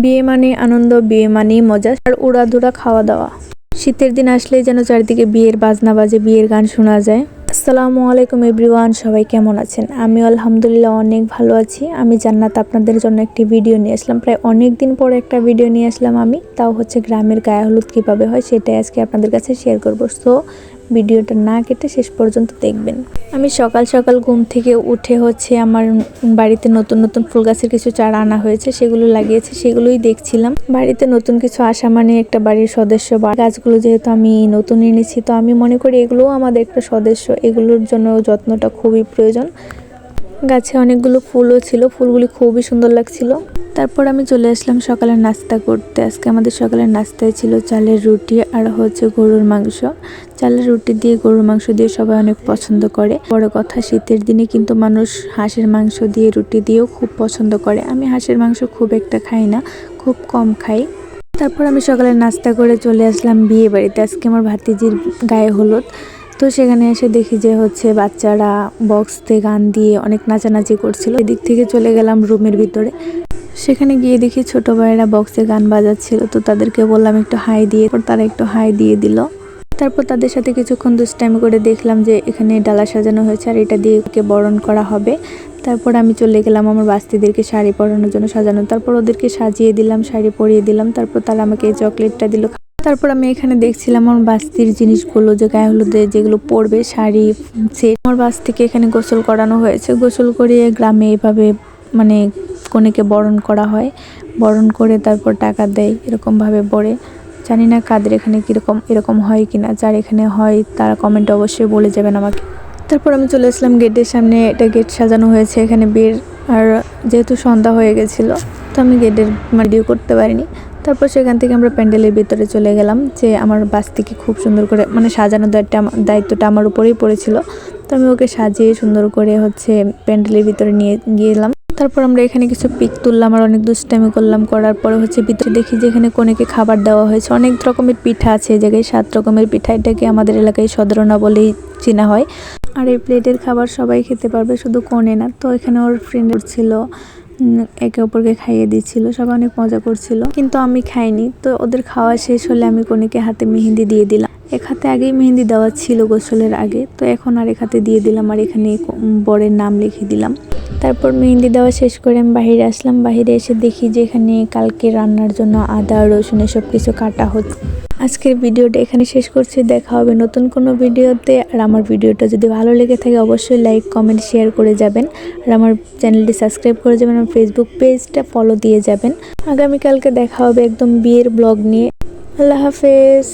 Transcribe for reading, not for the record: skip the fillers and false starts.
বিয়ে মানে আনন্দ, বিয়ে মানেই মজা আর উড়াধুরা খাওয়া দাওয়া। শীতের দিন আসলেই যেন চারিদিকে বিয়ের বাজনা বাজে, বিয়ের গান শোনা যায়। আসসালামু আলাইকুম এভরিওয়ান, সবাই কেমন আছেন? আমি আলহামদুলিল্লাহ অনেক ভালো আছি। আমি জান্নাত আপনাদের জন্য একটি ভিডিও নিয়ে আসলাম। প্রায় অনেক দিন পরে একটা ভিডিও নিয়ে আসলাম আমি, তাও হচ্ছে গ্রামের গায়ে হলুদ কীভাবে হয় সেটাই আজকে আপনাদের কাছে শেয়ার করবো। সো ভিডিওটা না কেটে শেষ পর্যন্ত দেখবেন। আমি সকাল সকাল ঘুম থেকে উঠে হচ্ছে আমার বাড়িতে নতুন নতুন ফুল গাছের কিছু চারা আনা হয়েছে, সেগুলো লাগিয়েছে, সেগুলোই দেখছিলাম। বাড়িতে নতুন কিছু আসা মানে একটা বাড়ির সদস্য, বা গাছগুলো যেহেতু আমি নতুন এনেছি, তো আমি মনে করি এগুলোও আমাদের একটা সদস্য, এগুলোর জন্য যত্নটা খুবই প্রয়োজন। গাছে অনেকগুলো ফুলও ছিল, ফুলগুলি খুবই সুন্দর লাগছিল। তারপর আমি চলে আসলাম সকালের নাস্তা করতে। আজকে আমাদের সকালের নাস্তায় ছিল চালের রুটি আর হচ্ছে গরুর মাংস। চালের রুটি দিয়ে গরুর মাংস দিয়ে সবাই অনেক পছন্দ করে। বড় কথা, শীতের দিনে কিন্তু মানুষ হাঁসের মাংস দিয়ে রুটি দিয়েও খুব পছন্দ করে। আমি হাঁসের মাংস খুব একটা খাই না, খুব কম খাই। তারপর আমি সকালে নাস্তা করে চলে আসলাম বিয়ে বাড়িতে। আজকে আমার ভাতিজির গায়ে হলুদ, তো সেখানে এসে দেখি যে হচ্ছে বাচ্চারা বক্সতে গান দিয়ে অনেক নাচানাচি করছিল। এদিক থেকে চলে গেলাম রুমের ভিতরে। সেখানে গিয়ে দেখি ছোট ভাইয়েরা বক্সে গান বাজাচ্ছিল, তো তাদেরকে বললাম একটু হাই দিয়ে, তারা একটু হাই দিয়ে দিল। তারপর তাদের সাথে কিছুক্ষণ দুষ্টামি করে দেখলাম যে এখানে ডালা সাজানো হয়েছে আর এটা দিয়ে ওকে বরণ করা হবে। তারপর আমি চলে গেলাম আমার বাস্তিদেরকে শাড়ি পরানোর জন্য সাজানো। তারপর ওদেরকে সাজিয়ে দিলাম, শাড়ি পরিয়ে দিলাম। তারপর তারা আমাকে এই চকলেটটা দিল। তারপর আমি এখানে দেখছিলাম আমার বাস্তির জিনিসগুলো, যে গায়ে হলুদে যেগুলো পরবে, শাড়ি, সেট। আমার বাস্তিকে এখানে গোসল করানো হয়েছে। গোসল করিয়ে গ্রামে এভাবে মানে কনেকে বরণ করা হয়। বরণ করে তারপর টাকা দেয়, এরকমভাবে পরে। জানি না কাদের এখানে কীরকম এরকম হয় কিনা, যার এখানে হয় তারা কমেন্টে অবশ্যই বলে যাবেন আমাকে। তারপর আমি চলে আসলাম গেটের সামনে। এটা গেট সাজানো হয়েছে এখানে বিয়ের, আর যেহেতু সন্ধ্যা হয়ে গেছিলো তো আমি গেটের ভিডিও করতে পারিনি। তারপর সেখান থেকে আমরা প্যান্ডেলের ভিতরে চলে গেলাম, যে আমার বাস্তিকে খুব সুন্দর করে মানে সাজানোর দায়িত্বটা আমার উপরেই পড়েছিল। তো আমি ওকে সাজিয়ে সুন্দর করে হচ্ছে প্যান্ডেলের ভিতরে নিয়ে গেলাম। তারপর আমরা এখানে কিছু পিক তুললাম আর অনেক দুষ্টামি করলাম। করার পরে হচ্ছে ভিতরে দেখি যে এখানে কনেকে খাবার দেওয়া হয়েছে। অনেক রকমের পিঠা আছে এই জায়গায়, 7 রকমের পিঠা। এটাকে আমাদের এলাকায় সদরনা বলেই চেনা হয়। আর এই প্লেটের খাবার সবাই খেতে পারবে, শুধু কনে না। তো এখানে ওর ফ্রেন্ড ছিল, একে অপরকে খাইয়ে দিচ্ছিল, সবাই অনেক মজা করছিল, কিন্তু আমি খাইনি। তো ওদের খাওয়া শেষ হলে আমি কনেকে হাতে মেহেন্দি দিয়ে দিলাম। এক হাতে আগেই মেহেন্দি দেওয়া ছিল গোসলের আগে, তো এখন আর এক হাতে দিয়ে দিলাম আর এখানে বরের নাম লিখে দিলাম। তারপর মেহেন্দি দেওয়া শেষ করে আমি বাহিরে আসলাম। বাহিরে এসে দেখি যে এখানে কালকে রান্নার জন্য আদা রসুন এসব কিছু কাটা হচ্ছে। আজকের ভিডিওটা এখানে শেষ করছি। দেখা হবে নতুন কোনো ভিডিওতে। আর আমার ভিডিওটা যদি ভালো লেগে থাকে অবশ্যই লাইক, কমেন্ট, শেয়ার করে যাবেন। আর আমার চ্যানেলটি সাবস্ক্রাইব করে যাবেন, আমার ফেসবুক পেজটা ফলো দিয়ে যাবেন। আগামীকালকে দেখা হবে একদম বিয়ের ব্লগ নিয়ে। আল্লাহ হাফেজ।